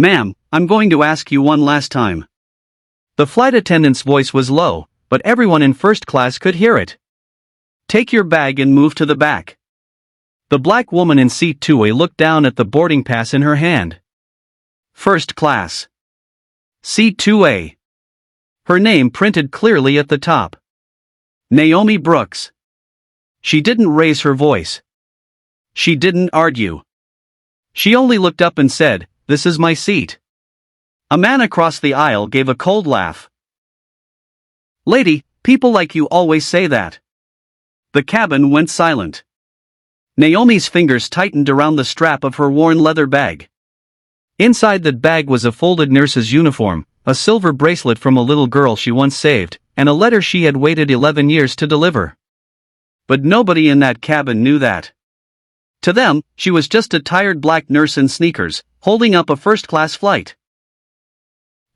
Ma'am, I'm going to ask you one last time. The flight attendant's voice was low, but everyone in first class could hear it. Take your bag and move to the back. The black woman in seat 2A looked down at the boarding pass in her hand. First class. Seat 2A. Her name printed clearly at the top. Naomi Brooks. She didn't raise her voice. She didn't argue. She only looked up and said, "This is my seat." A man across the aisle gave a cold laugh. "Lady, people like you always say that." The cabin went silent. Naomi's fingers tightened around the strap of her worn leather bag. Inside that bag was a folded nurse's uniform, a silver bracelet from a little girl she once saved, and a letter she had waited 11 years to deliver. But nobody in that cabin knew that. To them, she was just a tired black nurse in sneakers, holding up a first-class flight.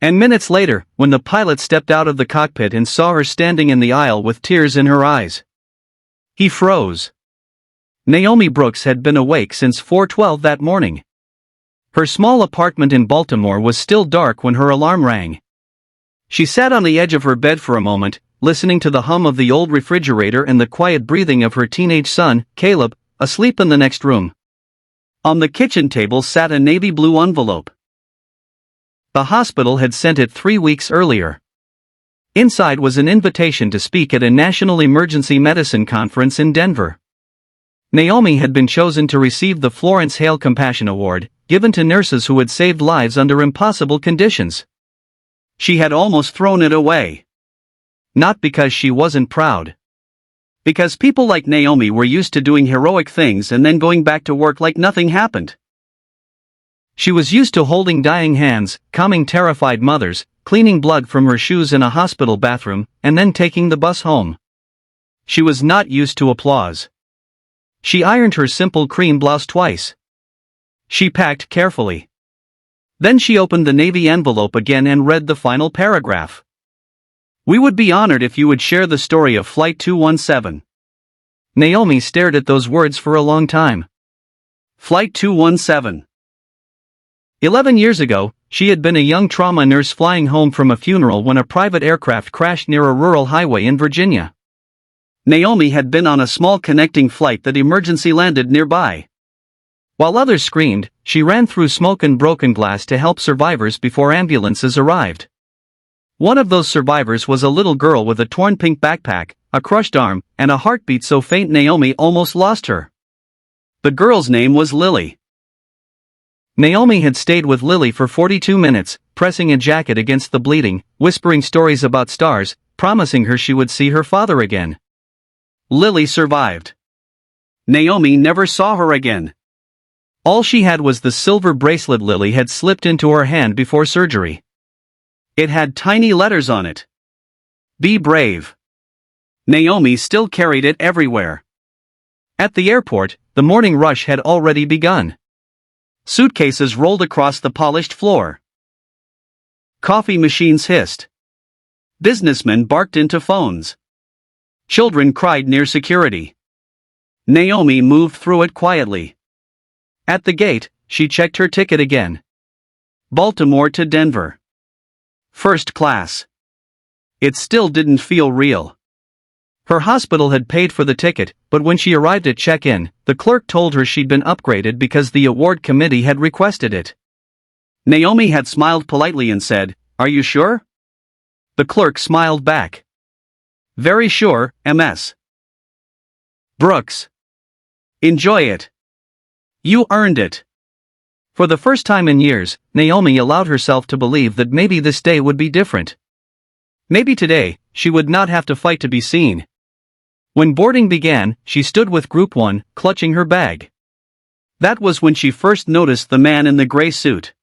And minutes later, when the pilot stepped out of the cockpit and saw her standing in the aisle with tears in her eyes, he froze. Naomi Brooks had been awake since 4:12 that morning. Her small apartment in Baltimore was still dark when her alarm rang. She sat on the edge of her bed for a moment, listening to the hum of the old refrigerator and the quiet breathing of her teenage son, Caleb, asleep in the next room. On the kitchen table sat a navy blue envelope. The hospital had sent it 3 weeks earlier. Inside was an invitation to speak at a national emergency medicine conference in Denver. Naomi had been chosen to receive the Florence Hale Compassion Award, given to nurses who had saved lives under impossible conditions. She had almost thrown it away. Not because she wasn't proud. Because people like Naomi were used to doing heroic things and then going back to work like nothing happened. She was used to holding dying hands, calming terrified mothers, cleaning blood from her shoes in a hospital bathroom, and then taking the bus home. She was not used to applause. She ironed her simple cream blouse twice. She packed carefully. Then she opened the navy envelope again and read the final paragraph. "We would be honored if you would share the story of Flight 217. Naomi stared at those words for a long time. Flight 217. 11 years ago, she had been a young trauma nurse flying home from a funeral when a private aircraft crashed near a rural highway in Virginia. Naomi had been on a small connecting flight that emergency landed nearby. While others screamed, she ran through smoke and broken glass to help survivors before ambulances arrived. One of those survivors was a little girl with a torn pink backpack, a crushed arm, and a heartbeat so faint Naomi almost lost her. The girl's name was Lily. Naomi had stayed with Lily for 42 minutes, pressing a jacket against the bleeding, whispering stories about stars, promising her she would see her father again. Lily survived. Naomi never saw her again. All she had was the silver bracelet Lily had slipped into her hand before surgery. It had tiny letters on it. "Be brave." Naomi still carried it everywhere. At the airport, the morning rush had already begun. Suitcases rolled across the polished floor. Coffee machines hissed. Businessmen barked into phones. Children cried near security. Naomi moved through it quietly. At the gate, she checked her ticket again. Baltimore to Denver. First class. It still didn't feel real. Her hospital had paid for the ticket, but when she arrived at check-in, the clerk told her she'd been upgraded because the award committee had requested it. Naomi had smiled politely and said, "Are you sure?" The clerk smiled back. "Very sure, Ms. Brooks. Enjoy it. You earned it." For the first time in years, Naomi allowed herself to believe that maybe this day would be different. Maybe today, she would not have to fight to be seen. When boarding began, she stood with Group 1, clutching her bag. That was when she first noticed the man in the gray suit.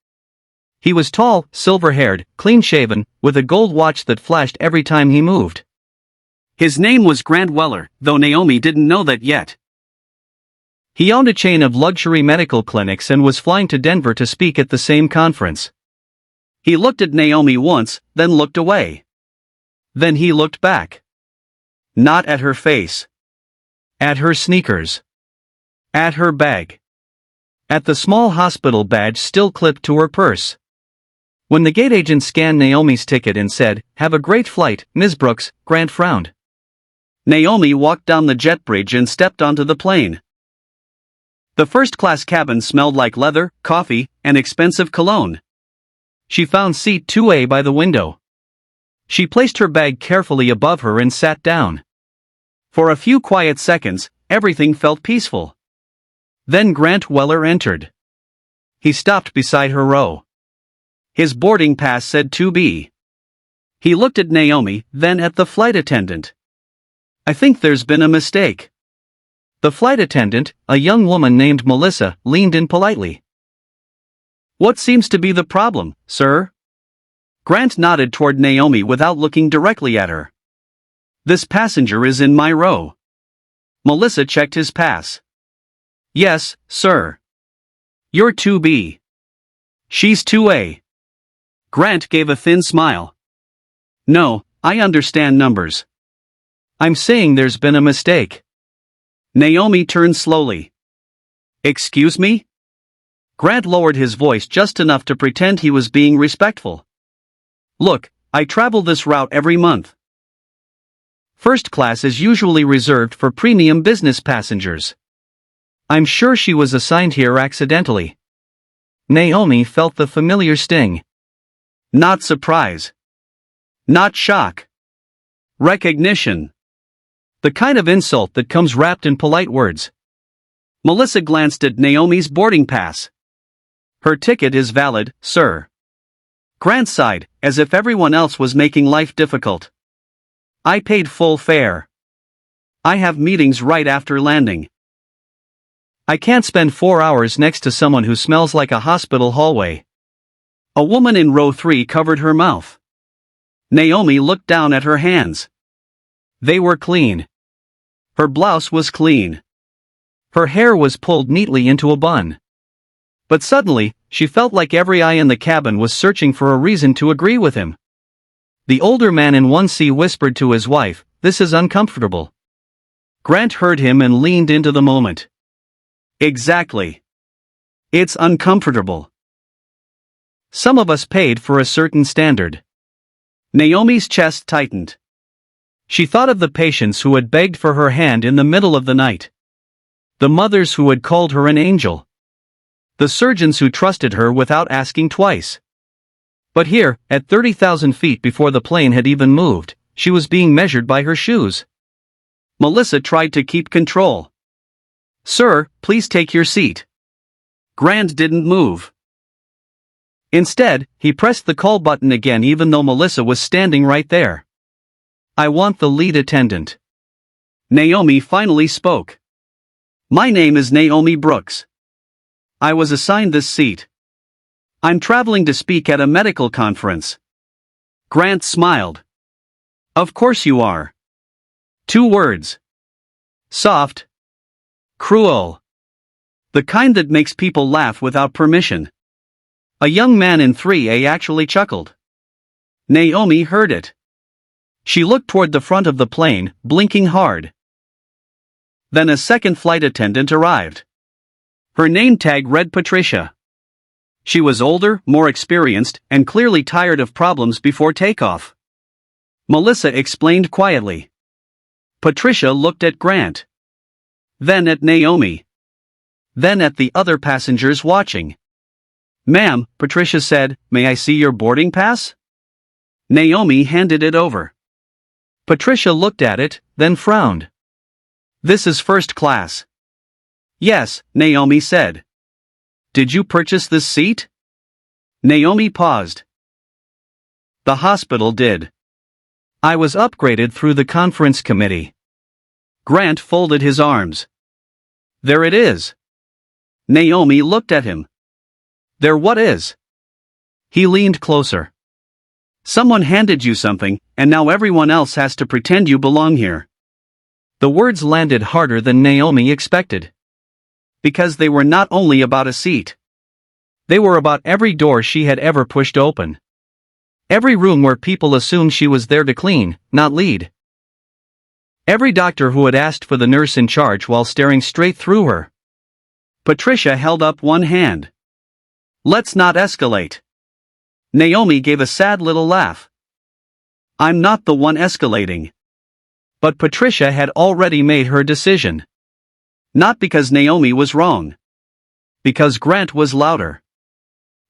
He was tall, silver-haired, clean-shaven, with a gold watch that flashed every time he moved. His name was Grant Weller, though Naomi didn't know that yet. He owned a chain of luxury medical clinics and was flying to Denver to speak at the same conference. He looked at Naomi once, then looked away. Then he looked back. Not at her face. At her sneakers. At her bag. At the small hospital badge still clipped to her purse. When the gate agent scanned Naomi's ticket and said, "Have a great flight, Ms. Brooks," Grant frowned. Naomi walked down the jet bridge and stepped onto the plane. The first-class cabin smelled like leather, coffee, and expensive cologne. She found seat 2A by the window. She placed her bag carefully above her and sat down. For a few quiet seconds, everything felt peaceful. Then Grant Weller entered. He stopped beside her row. His boarding pass said 2B. He looked at Naomi, then at the flight attendant. "I think there's been a mistake." The flight attendant, a young woman named Melissa, leaned in politely. "What seems to be the problem, sir?" Grant nodded toward Naomi without looking directly at her. "This passenger is in my row." Melissa checked his pass. "Yes, sir." "You're 2B. She's 2A. Grant gave a thin smile. "No, I understand numbers. I'm saying there's been a mistake." Naomi turned slowly. "Excuse me?" Grant lowered his voice just enough to pretend he was being respectful. "Look, I travel this route every month. First class is usually reserved for premium business passengers. I'm sure she was assigned here accidentally." Naomi felt the familiar sting. Not surprise. Not shock. Recognition. The kind of insult that comes wrapped in polite words. Melissa glanced at Naomi's boarding pass. "Her ticket is valid, sir." Grant sighed, as if everyone else was making life difficult. "I paid full fare. I have meetings right after landing. I can't spend 4 hours next to someone who smells like a hospital hallway." A woman in row 3 covered her mouth. Naomi looked down at her hands. They were clean. Her blouse was clean. Her hair was pulled neatly into a bun. But suddenly, she felt like every eye in the cabin was searching for a reason to agree with him. The older man in 1C whispered to his wife, "This is uncomfortable." Grant heard him and leaned into the moment. Exactly. It's uncomfortable. Some of us paid for a certain standard. Naomi's chest tightened. She thought of the patients who had begged for her hand in the middle of the night. The mothers who had called her an angel. The surgeons who trusted her without asking twice. But here, at 30,000 feet before the plane had even moved, she was being measured by her shoes. Melissa tried to keep control. "Sir, please take your seat." Grant didn't move. Instead, he pressed the call button again even though Melissa was standing right there. "I want the lead attendant." Naomi finally spoke. "My name is Naomi Brooks. I was assigned this seat. I'm traveling to speak at a medical conference." Grant smiled. "Of course you are. 2 words. Soft. Cruel. The kind that makes people laugh without permission." A young man in 3A actually chuckled. Naomi heard it. She looked toward the front of the plane, blinking hard. Then a second flight attendant arrived. Her name tag read Patricia. She was older, more experienced, and clearly tired of problems before takeoff. Melissa explained quietly. Patricia looked at Grant. Then at Naomi. Then at the other passengers watching. "Ma'am," Patricia said, "may I see your boarding pass?" Naomi handed it over. Patricia looked at it, then frowned. "This is first class." "Yes," Naomi said. "Did you purchase this seat?" Naomi paused. "The hospital did. I was upgraded through the conference committee." Grant folded his arms. "There it is." Naomi looked at him. "There what is?" He leaned closer. "Someone handed you something, and now everyone else has to pretend you belong here." The words landed harder than Naomi expected. Because they were not only about a seat. They were about every door she had ever pushed open. Every room where people assumed she was there to clean, not lead. Every doctor who had asked for the nurse in charge while staring straight through her. Patricia held up one hand. "Let's not escalate." Naomi gave a sad little laugh. I'm not the one escalating. But Patricia had already made her decision. Not because Naomi was wrong. Because Grant was louder.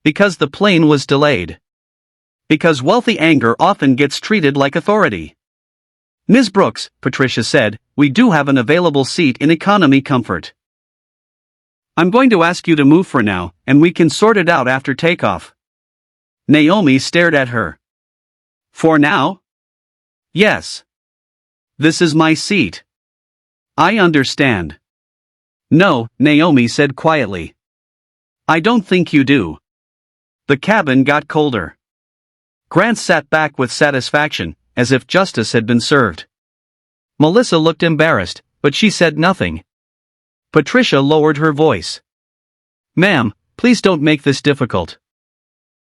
Because the plane was delayed. Because wealthy anger often gets treated like authority. Ms. Brooks, Patricia said, we do have an available seat in economy comfort. I'm going to ask you to move for now, and we can sort it out after takeoff. Naomi stared at her. For now? Yes. This is my seat. I understand. No, Naomi said quietly. I don't think you do. The cabin got colder. Grant sat back with satisfaction, as if justice had been served. Melissa looked embarrassed, but she said nothing. Patricia lowered her voice. Ma'am, please don't make this difficult.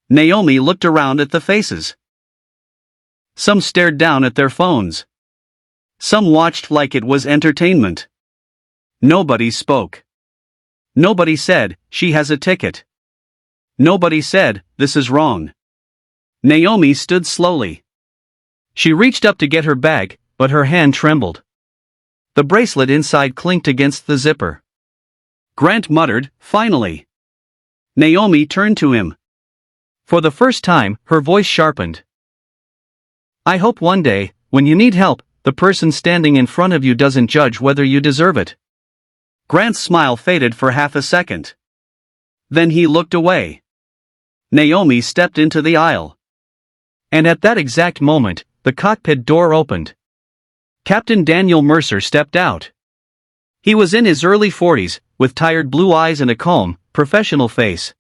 Naomi looked around at the faces. Some stared down at their phones. Some watched like it was entertainment. Nobody spoke. Nobody said, she has a ticket. Nobody said, this is wrong. Naomi stood slowly. She reached up to get her bag, but her hand trembled. The bracelet inside clinked against the zipper. Grant muttered, finally. Naomi turned to him. For the first time, her voice sharpened. I hope one day, when you need help, the person standing in front of you doesn't judge whether you deserve it. Grant's smile faded for half a second. Then he looked away. Naomi stepped into the aisle. And at that exact moment, the cockpit door opened. Captain Daniel Mercer stepped out. He was in his early 40s, with tired blue eyes and a calm, professional face.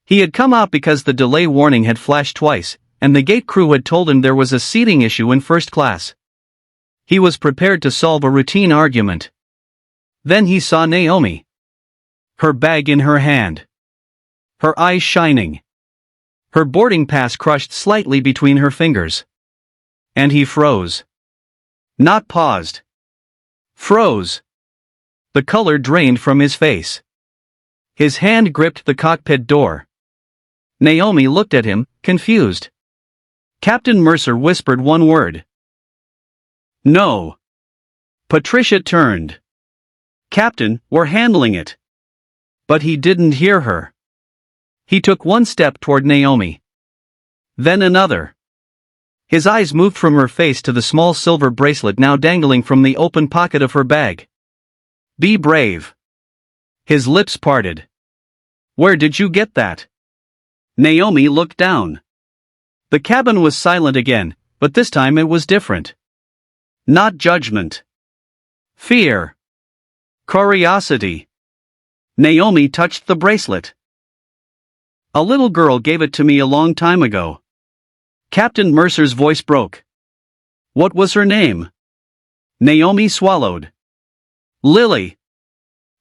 He had come out because the delay warning had flashed twice, and the gate crew had told him there was a seating issue in first class. He was prepared to solve a routine argument. Then he saw Naomi. Her bag in her hand. Her eyes shining. Her boarding pass crushed slightly between her fingers. And he froze. Not paused. Froze. The color drained from his face. His hand gripped the cockpit door. Naomi looked at him, confused. Captain Mercer whispered one word. No. Patricia turned. Captain, we're handling it. But he didn't hear her. He took one step toward Naomi. Then another. His eyes moved from her face to the small silver bracelet now dangling from the open pocket of her bag. Be brave. His lips parted. Where did you get that? Naomi looked down. The cabin was silent again, but this time it was different. Not judgment. Fear. Curiosity. Naomi touched the bracelet. A little girl gave it to me a long time ago. Captain Mercer's voice broke. What was her name? Naomi swallowed. Lily.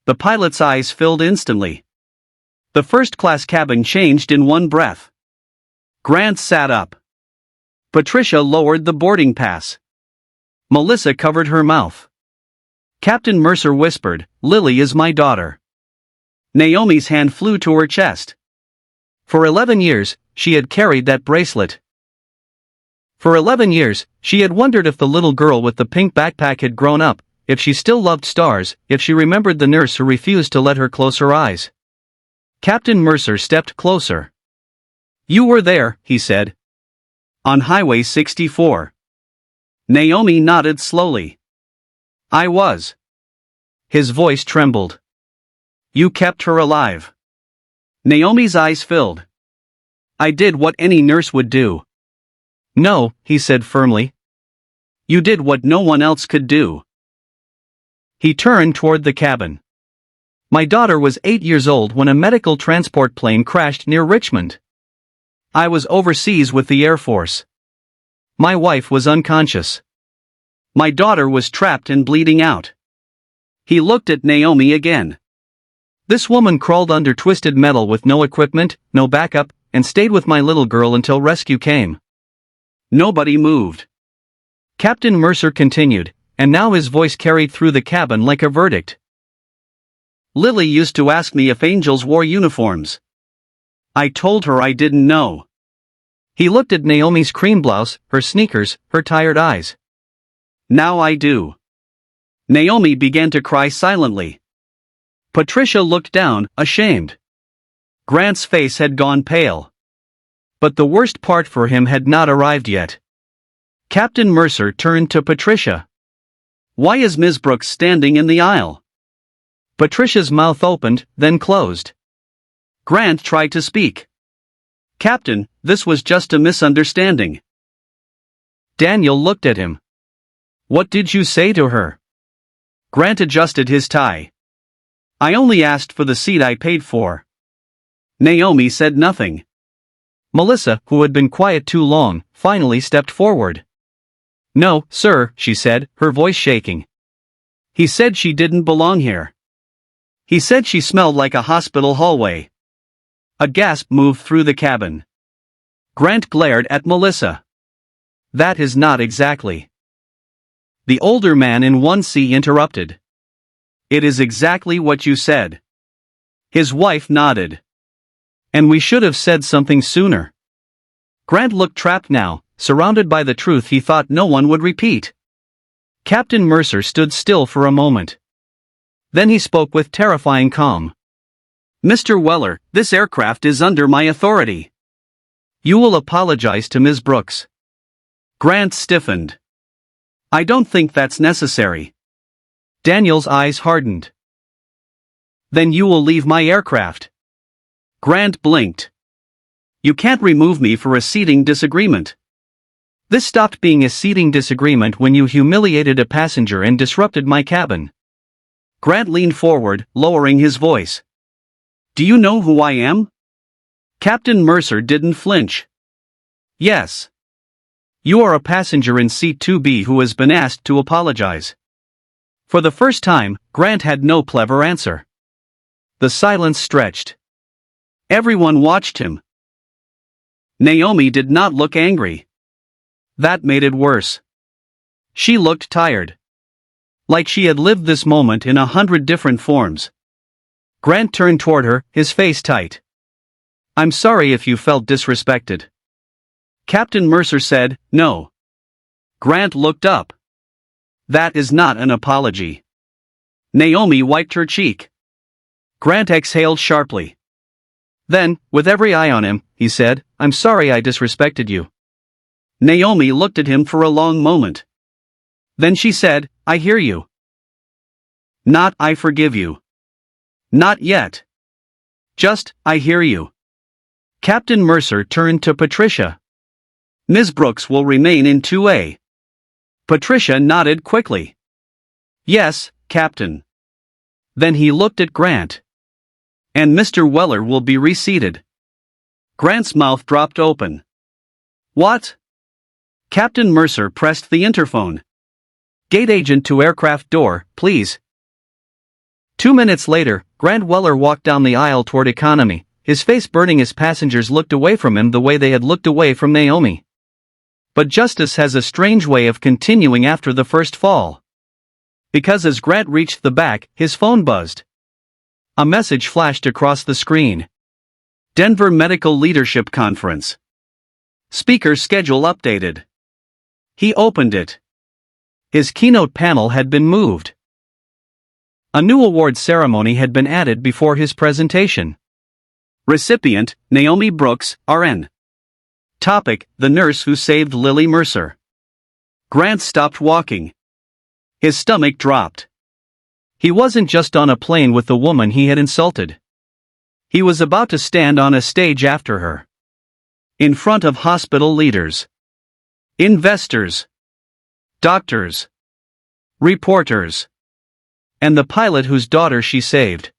The pilot's eyes filled instantly. The first-class cabin changed in one breath. Grant sat up. Patricia lowered the boarding pass. Melissa covered her mouth. Captain Mercer whispered, Lily is my daughter. Naomi's hand flew to her chest. For 11 years, she had carried that bracelet. For 11 years, she had wondered if the little girl with the pink backpack had grown up, if she still loved stars, if she remembered the nurse who refused to let her close her eyes. Captain Mercer stepped closer. You were there, he said. On Highway 64. Naomi nodded slowly. I was. His voice trembled. You kept her alive. Naomi's eyes filled. I did what any nurse would do. No, he said firmly. You did what no one else could do. He turned toward the cabin. My daughter was 8 years old when a medical transport plane crashed near Richmond. I was overseas with the Air Force. My wife was unconscious. My daughter was trapped and bleeding out. He looked at Naomi again. This woman crawled under twisted metal with no equipment, no backup, and stayed with my little girl until rescue came. Nobody moved. Captain Mercer continued, and now his voice carried through the cabin like a verdict. Lily used to ask me if angels wore uniforms. I told her I didn't know. He looked at Naomi's cream blouse, her sneakers, her tired eyes. Now I do. Naomi began to cry silently. Patricia looked down, ashamed. Grant's face had gone pale. But the worst part for him had not arrived yet. Captain Mercer turned to Patricia. Why is Ms. Brooks standing in the aisle? Patricia's mouth opened, then closed. Grant tried to speak. Captain, this was just a misunderstanding. Daniel looked at him. What did you say to her? Grant adjusted his tie. I only asked for the seat I paid for. Naomi said nothing. Melissa, who had been quiet too long, finally stepped forward. No, sir, she said, her voice shaking. He said she didn't belong here. He said she smelled like a hospital hallway. A gasp moved through the cabin. Grant glared at Melissa. That is not exactly. The older man in 1C interrupted. It is exactly what you said. His wife nodded. And we should have said something sooner. Grant looked trapped now, surrounded by the truth he thought no one would repeat. Captain Mercer stood still for a moment. Then he spoke with terrifying calm. Mr. Weller, this aircraft is under my authority. You will apologize to Ms. Brooks. Grant stiffened. I don't think that's necessary. Daniel's eyes hardened. Then you will leave my aircraft. Grant blinked. You can't remove me for a seating disagreement. This stopped being a seating disagreement when you humiliated a passenger and disrupted my cabin. Grant leaned forward, lowering his voice. Do you know who I am? Captain Mercer didn't flinch. Yes. You are a passenger in seat 2B who has been asked to apologize. For the first time, Grant had no clever answer. The silence stretched. Everyone watched him. Naomi did not look angry. That made it worse. She looked tired. Like she had lived this moment in 100 different forms. Grant turned toward her, his face tight. I'm sorry if you felt disrespected. Captain Mercer said, no. Grant looked up. That is not an apology. Naomi wiped her cheek. Grant exhaled sharply. Then, with every eye on him, he said, I'm sorry I disrespected you. Naomi looked at him for a long moment. Then she said, I hear you. Not I forgive you. Not yet. Just, I hear you. Captain Mercer turned to Patricia. Ms. Brooks will remain in 2A. Patricia nodded quickly. Yes, Captain. Then he looked at Grant. And Mr. Weller will be reseated. Grant's mouth dropped open. What? Captain Mercer pressed the interphone. Gate agent to aircraft door, please. 2 minutes later, Grant Weller walked down the aisle toward economy, his face burning as passengers looked away from him the way they had looked away from Naomi. But justice has a strange way of continuing after the first fall. Because as Grant reached the back, his phone buzzed. A message flashed across the screen. Denver Medical Leadership Conference. Speaker schedule updated. He opened it. His keynote panel had been moved. A new award ceremony had been added before his presentation. Recipient, Naomi Brooks, RN. Topic, the nurse who saved Lily Mercer. Grant stopped walking. His stomach dropped. He wasn't just on a plane with the woman he had insulted. He was about to stand on a stage after her. In front of hospital leaders. Investors. Doctors. Reporters. And the pilot whose daughter she saved.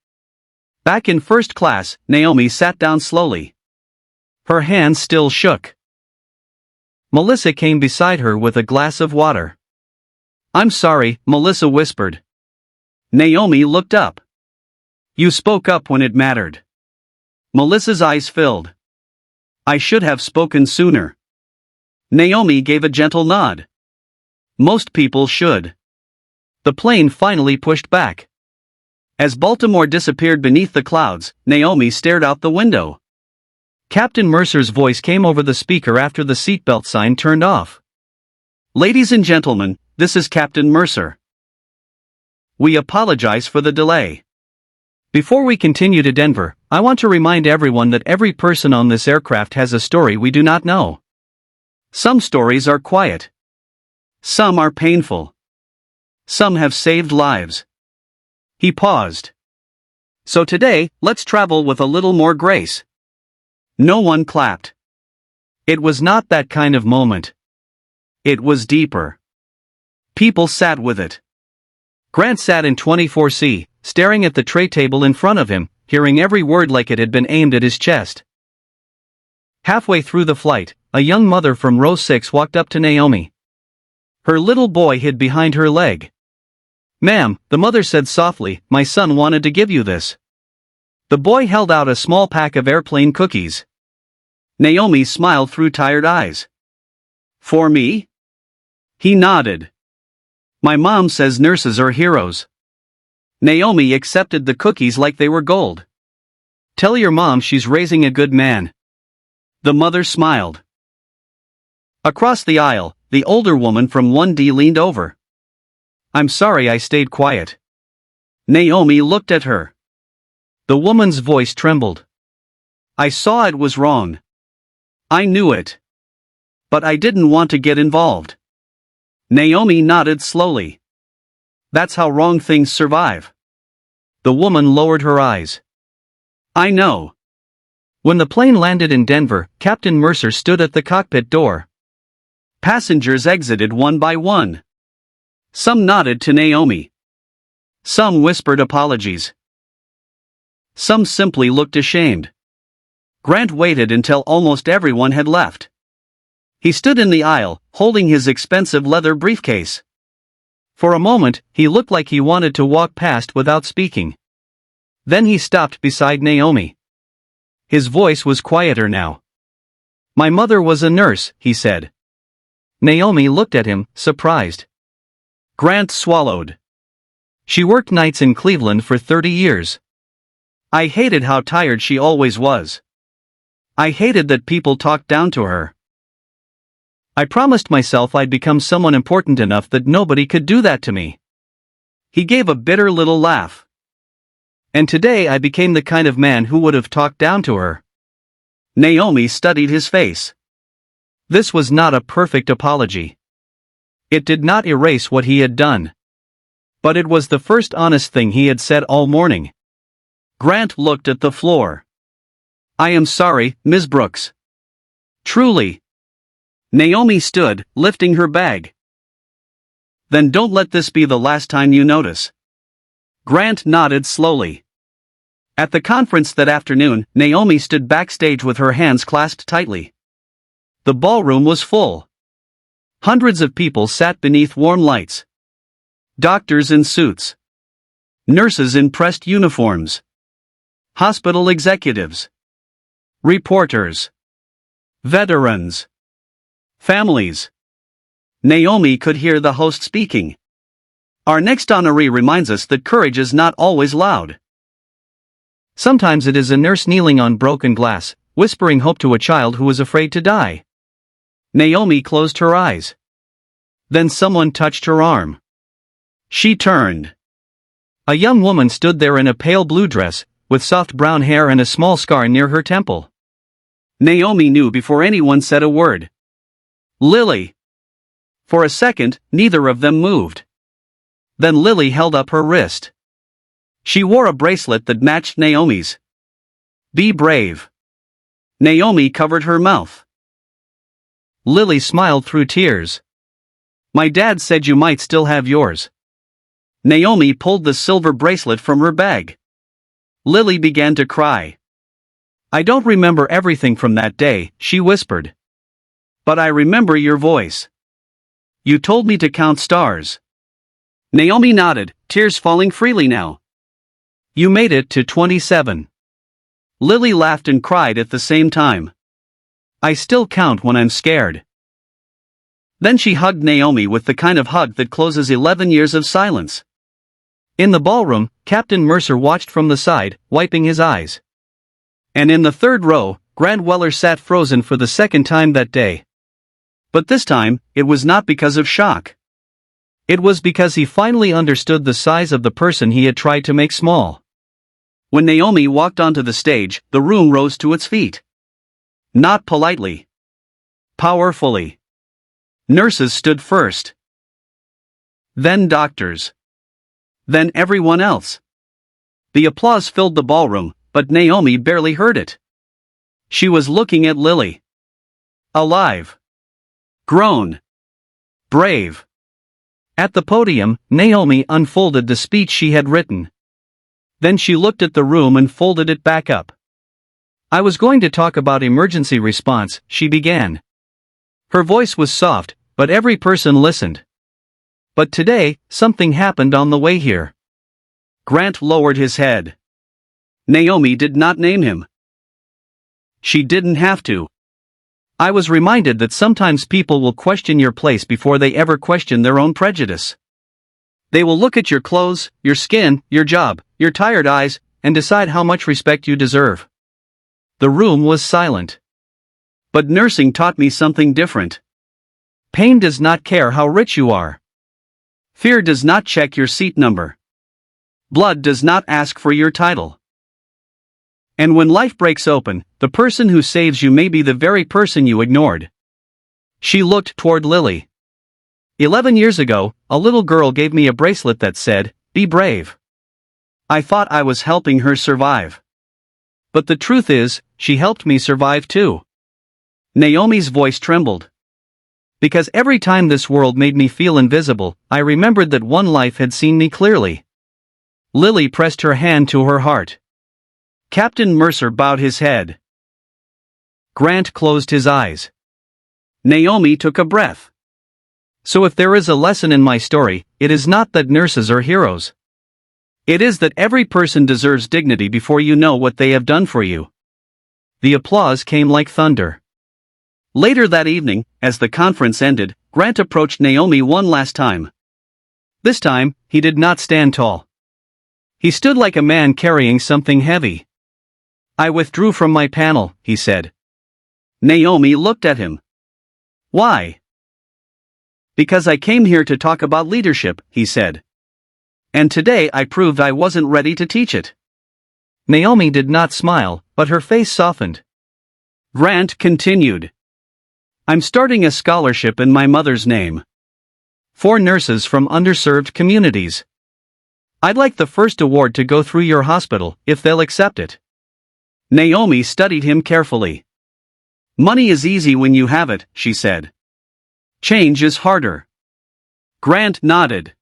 Back in first class, Naomi sat down slowly. Her hands still shook. Melissa came beside her with a glass of water. I'm sorry, Melissa whispered. Naomi looked up. You spoke up when it mattered. Melissa's eyes filled. I should have spoken sooner. Naomi gave a gentle nod. Most people should. The plane finally pushed back. As Baltimore disappeared beneath the clouds, Naomi stared out the window. Captain Mercer's voice came over the speaker after the seatbelt sign turned off. "Ladies and gentlemen, this is Captain Mercer. We apologize for the delay. Before we continue to Denver, I want to remind everyone that every person on this aircraft has a story we do not know. Some stories are quiet. Some are painful. Some have saved lives." He paused. "So today, let's travel with a little more grace." No one clapped. It was not that kind of moment. It was deeper. People sat with it. Grant sat in 24C, staring at the tray table in front of him, hearing every word like it had been aimed at his chest. Halfway through the flight, a young mother from row 6 walked up to Naomi. Her little boy hid behind her leg. "Ma'am," the mother said softly, "my son wanted to give you this." The boy held out a small pack of airplane cookies. Naomi smiled through tired eyes. "For me?" He nodded. "My mom says nurses are heroes." Naomi accepted the cookies like they were gold. "Tell your mom she's raising a good man." The mother smiled. Across the aisle, the older woman from 1D leaned over. "I'm sorry I stayed quiet." Naomi looked at her. The woman's voice trembled. "I saw it was wrong. I knew it. But I didn't want to get involved." Naomi nodded slowly. "That's how wrong things survive." The woman lowered her eyes. "I know." When the plane landed in Denver, Captain Mercer stood at the cockpit door. Passengers exited one by one. Some nodded to Naomi. Some whispered apologies. Some simply looked ashamed. Grant waited until almost everyone had left. He stood in the aisle, holding his expensive leather briefcase. For a moment, he looked like he wanted to walk past without speaking. Then he stopped beside Naomi. His voice was quieter now. "My mother was a nurse," he said. Naomi looked at him, surprised. Grant swallowed. "She worked nights in Cleveland for 30 years. I hated how tired she always was. I hated that people talked down to her. I promised myself I'd become someone important enough that nobody could do that to me." He gave a bitter little laugh. "And today I became the kind of man who would have talked down to her." Naomi studied his face. This was not a perfect apology. It did not erase what he had done. But it was the first honest thing he had said all morning. Grant looked at the floor. "I am sorry, Ms. Brooks. Truly." Naomi stood, lifting her bag. "Then don't let this be the last time you notice." Grant nodded slowly. At the conference that afternoon, Naomi stood backstage with her hands clasped tightly. The ballroom was full. Hundreds of people sat beneath warm lights. Doctors in suits. Nurses in pressed uniforms. Hospital executives. Reporters. Veterans. Families. Naomi could hear the host speaking. "Our next honoree reminds us that courage is not always loud. Sometimes it is a nurse kneeling on broken glass, whispering hope to a child who is afraid to die." Naomi closed her eyes. Then someone touched her arm. She turned. A young woman stood there in a pale blue dress, with soft brown hair and a small scar near her temple. Naomi knew before anyone said a word. "Lily." For a second, neither of them moved. Then Lily held up her wrist. She wore a bracelet that matched Naomi's. "Be brave." Naomi covered her mouth. Lily smiled through tears. "My dad said you might still have yours." Naomi pulled the silver bracelet from her bag. Lily began to cry. "I don't remember everything from that day," she whispered. "But I remember your voice. You told me to count stars." Naomi nodded, tears falling freely now. "You made it to 27. Lily laughed and cried at the same time. "I still count when I'm scared." Then she hugged Naomi with the kind of hug that closes 11 years of silence. In the ballroom, Captain Mercer watched from the side, wiping his eyes. And in the third row, Grant Weller sat frozen for the second time that day. But this time, it was not because of shock. It was because he finally understood the size of the person he had tried to make small. When Naomi walked onto the stage, the room rose to its feet. Not politely. Powerfully. Nurses stood first. Then doctors. Then everyone else. The applause filled the ballroom, but Naomi barely heard it. She was looking at Lily. Alive. Grown. Brave. At the podium, Naomi unfolded the speech she had written. Then she looked at the room and folded it back up. I was going to talk about emergency response, she began. Her voice was soft, but every person listened. But today, something happened on the way here. Grant lowered his head. Naomi did not name him. She didn't have to. I was reminded that sometimes people will question your place before they ever question their own prejudice. They will look at your clothes, your skin, your job, your tired eyes, and decide how much respect you deserve. The room was silent. But nursing taught me something different. Pain does not care how rich you are. Fear does not check your seat number. Blood does not ask for your title. And when life breaks open, the person who saves you may be the very person you ignored. She looked toward Lily. 11 years ago, a little girl gave me a bracelet that said, "Be brave." I thought I was helping her survive. But the truth is, she helped me survive too. Naomi's voice trembled. Because every time this world made me feel invisible, I remembered that one life had seen me clearly. Lily pressed her hand to her heart. Captain Mercer bowed his head. Grant closed his eyes. Naomi took a breath. So if there is a lesson in my story, it is not that nurses are heroes. It is that every person deserves dignity before you know what they have done for you. The applause came like thunder. Later that evening, as the conference ended, Grant approached Naomi one last time. This time, he did not stand tall. He stood like a man carrying something heavy. I withdrew from my panel, he said. Naomi looked at him. Why? Because I came here to talk about leadership, he said. And today I proved I wasn't ready to teach it. Naomi did not smile, but her face softened. Grant continued. I'm starting a scholarship in my mother's name. For nurses from underserved communities. I'd like the first award to go through your hospital, if they'll accept it. Naomi studied him carefully. Money is easy when you have it, she said. Change is harder. Grant nodded.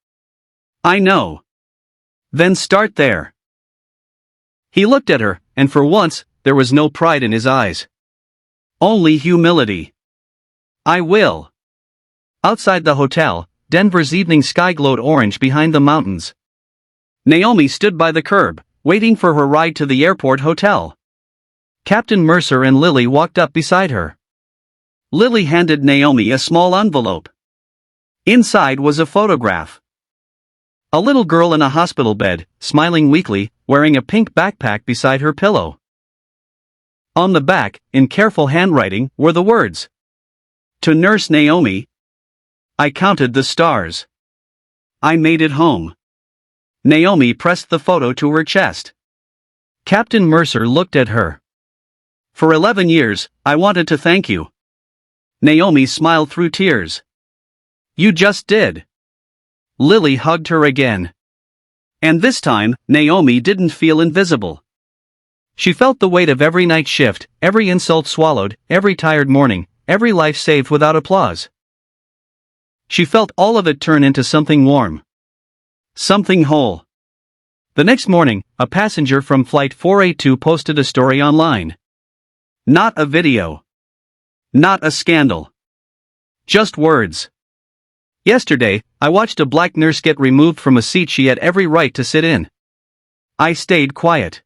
I know. Then start there. He looked at her, and for once, there was no pride in his eyes. Only humility. I will. Outside the hotel, Denver's evening sky glowed orange behind the mountains. Naomi stood by the curb, waiting for her ride to the airport hotel. Captain Mercer and Lily walked up beside her. Lily handed Naomi a small envelope. Inside was a photograph. A little girl in a hospital bed, smiling weakly, wearing a pink backpack beside her pillow. On the back, in careful handwriting, were the words. To Nurse Naomi. I counted the stars. I made it home. Naomi pressed the photo to her chest. Captain Mercer looked at her. For 11 years, I wanted to thank you. Naomi smiled through tears. You just did. Lily hugged her again. And this time, Naomi didn't feel invisible. She felt the weight of every night shift, every insult swallowed, every tired morning, every life saved without applause. She felt all of it turn into something warm. Something whole. The next morning, a passenger from Flight 482 posted a story online. Not a video. Not a scandal. Just words. Yesterday, I watched a black nurse get removed from a seat she had every right to sit in. I stayed quiet.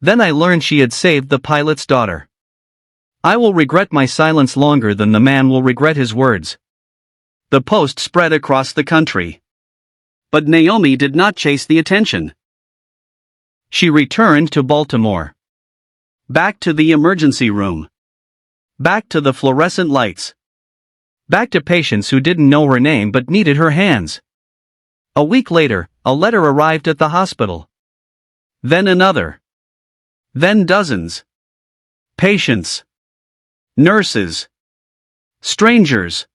Then I learned she had saved the pilot's daughter. I will regret my silence longer than the man will regret his words. The post spread across the country. But Naomi did not chase the attention. She returned to Baltimore. Back to the emergency room. Back to the fluorescent lights. Back to patients who didn't know her name but needed her hands. A week later, a letter arrived at the hospital. Then another. Then dozens. Patients. Nurses. Strangers.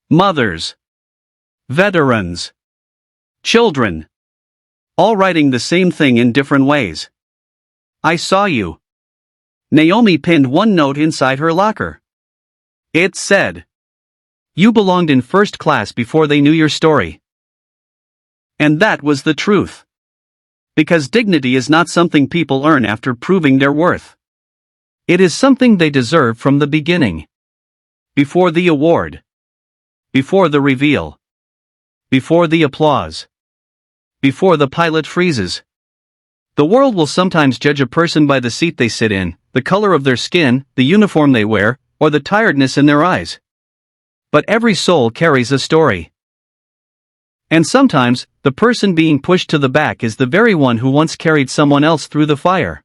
Mothers. Veterans. Children. All writing the same thing in different ways. I saw you. Naomi pinned one note inside her locker. It said, "You belonged in first class before they knew your story." And that was the truth. Because dignity is not something people earn after proving their worth. It is something they deserve from the beginning. Before the award. Before the reveal. Before the applause. Before the pilot freezes. The world will sometimes judge a person by the seat they sit in, the color of their skin, the uniform they wear, or the tiredness in their eyes. But every soul carries a story. And sometimes, the person being pushed to the back is the very one who once carried someone else through the fire.